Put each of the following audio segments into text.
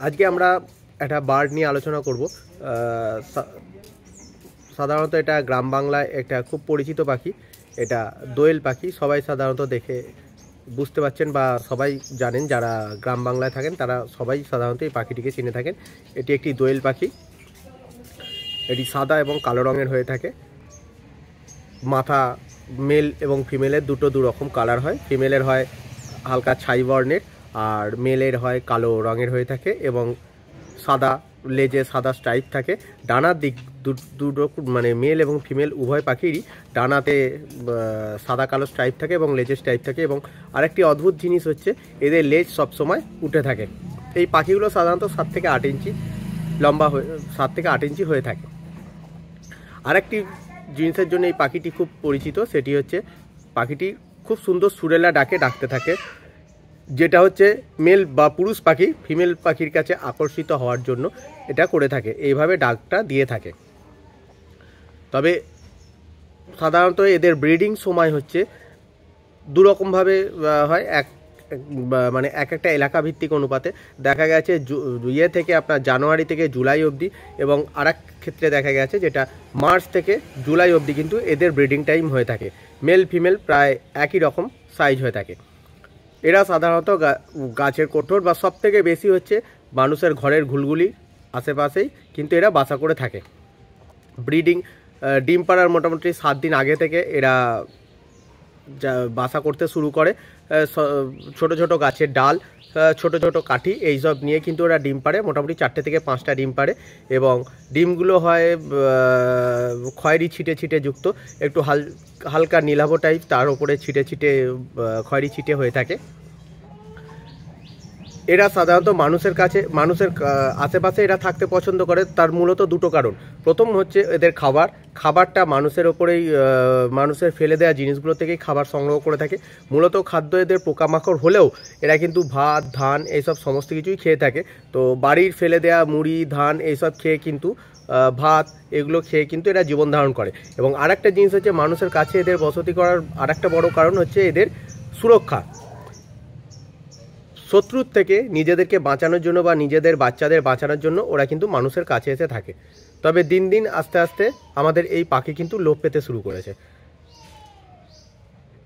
আজকে আমরা একটা বার্ড নিয়ে আলোচনা করব। সাধারণত এটা গ্রাম বাংলায় একটা খুব পরিচিত পাখি। এটা দোয়েল পাখি। সবাই সাধারণত দেখে বুঝতে পারছেন বা সবাই জানেন, যারা গ্রাম বাংলায় থাকেন তারা সবাই সাধারণত এই পাখিটিকে চিনে থাকেন। এটি একটি দোয়েল পাখি। এটি সাদা এবং কালো রঙের হয়ে থাকে। মাথা মেল এবং ফিমেলের দুটো দুরকম কালার হয়। ফিমেলের হয় হালকা ছাই বর্ণের, আর মেলের হয় কালো রঙের হয়ে থাকে এবং সাদা লেজে সাদা স্ট্রাইপ থাকে। ডানার দিক দুটো মানে মেল এবং ফিমেল উভয় পাখিরই ডানাতে সাদা কালো স্ট্রাইপ থাকে এবং লেজের স্ট্রাইপ থাকে। এবং আরেকটি অদ্ভুত জিনিস হচ্ছে এদের লেজ সবসময় উঠে থাকে। এই পাখিগুলো সাধারণত 7 থেকে 8 ইঞ্চি লম্বা 7 থেকে 8 ইঞ্চি হয়ে থাকে। আরেকটি জিনিসের জন্য এই পাখিটি খুব পরিচিত, সেটি হচ্ছে পাখিটি খুব সুন্দর সুরেলা ডাকতে থাকে, যেটা হচ্ছে মেল বা পুরুষ পাখি ফিমেল পাখির কাছে আকর্ষিত হওয়ার জন্য এটা করে থাকে, এইভাবে ডাকটা দিয়ে থাকে। তবে সাধারণত এদের ব্রিডিং সময় হচ্ছে দুরকমভাবে হয়। মানে এক একটা এলাকা ভিত্তিক অনুপাতে দেখা গেছে থেকে আপনার জানুয়ারি থেকে জুলাই অবধি, এবং আরেক ক্ষেত্রে দেখা গেছে যেটা মার্চ থেকে জুলাই অবধি কিন্তু এদের ব্রিডিং টাইম হয়ে থাকে। মেল ফিমেল প্রায় একই রকম সাইজ হয়ে থাকে। এরা সাধারণত গাছের কোঠর বা সব থেকে বেশি হচ্ছে মানুষের ঘরের ঘুলগুলি আশেপাশেই কিন্তু এরা বাসা করে থাকে। ব্রিডিং ডিম পাড়ার মোটামুটি 7 দিন আগে থেকে এরা বাসা করতে শুরু করে। ছোট ছোট গাছের ডাল, ছোট ছোট কাঠি এইসব নিয়ে কিন্তু ওরা ডিম পাড়ে। মোটামুটি 4 থেকে 5টা ডিম পাড়ে এবং ডিমগুলো হয় খয়েরি ছিটে ছিটে যুক্ত, একটু হালকা নীলাভ টাইপ, তার উপরে ছিটে ছিটে খয়েরি ছিটে হয়ে থাকে। এরা সাধারণত মানুষের আশেপাশে এরা থাকতে পছন্দ করে। তার মূলত দুটো কারণ। প্রথম হচ্ছে এদের খাবারটা মানুষের ওপরেই, মানুষের ফেলে দেওয়া জিনিসগুলো থেকেই খাবার সংগ্রহ করে থাকে। মূলত খাদ্য এদের পোকামাকড় হলেও এরা কিন্তু ভাত ধান এইসব সমস্ত কিছুই খেয়ে থাকে। তো বাড়ির ফেলে দেওয়া মুড়ি ধান এইসব খেয়ে কিন্তু ভাত এগুলো খেয়ে কিন্তু এরা জীবন ধারণ করে। এবং আরেকটা জিনিস হচ্ছে মানুষের কাছে এদের বসতি করার আরেকটা বড় কারণ হচ্ছে এদের সুরক্ষা। শত্রুর থেকে নিজেদেরকে বাঁচানোর জন্য বা নিজেদের বাচ্চাদের বাঁচানোর জন্য ওরা কিন্তু মানুষের কাছে এসে থাকে। তবে দিন দিন আস্তে আস্তে আমাদের এই পাখি কিন্তু লোপ পেতে শুরু করেছে।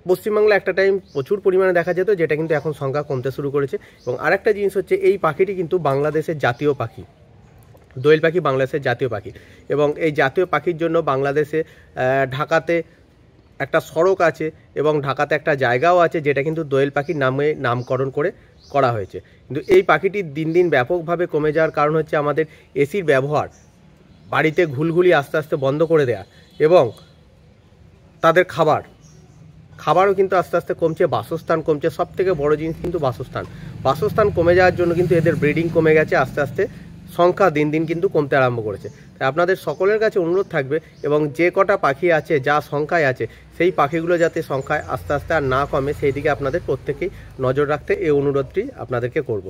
পশ্চিমবাংলা একটা টাইম প্রচুর পরিমাণে দেখা যেত, যেটা কিন্তু এখন সংখ্যা কমতে শুরু করেছে। এবং আরেকটা জিনিস হচ্ছে এই পাখিটি কিন্তু বাংলাদেশের জাতীয় পাখি। দোয়েল পাখি বাংলাদেশের জাতীয় পাখি, এবং এই জাতীয় পাখির জন্য বাংলাদেশে ঢাকাতে একটা সড়ক আছে এবং ঢাকাতে একটা জায়গাও আছে, যেটা কিন্তু দোয়েল পাখির নামে নামকরণ করা হয়েছে। কিন্তু এই পাখিটি দিন দিন ব্যাপকভাবে কমে যাওয়ার কারণ হচ্ছে আমাদের এসির ব্যবহার, বাড়িতে ঘুলঘুলি আস্তে আস্তে বন্ধ করে দেয়া, এবং তাদের খাবারও কিন্তু আস্তে আস্তে কমছে, বাসস্থান কমছে। সব থেকে বড় জিনিস কিন্তু বাসস্থান কমে যাওয়ার জন্য কিন্তু এদের ব্রিডিং কমে গেছে। আস্তে আস্তে সংখ্যা দিন দিন কিন্তু কমতে আরম্ভ করেছে। তাই আপনাদের সকলের কাছে অনুরোধ থাকবে, এবং যে কটা পাখি আছে যা সংখ্যায় আছে সেই পাখিগুলো যাতে সংখ্যায় আস্তে আস্তে আর না কমে, সেই দিকে আপনাদের প্রত্যেকেই নজর রাখতে এই অনুরোধটি আপনাদেরকে করব।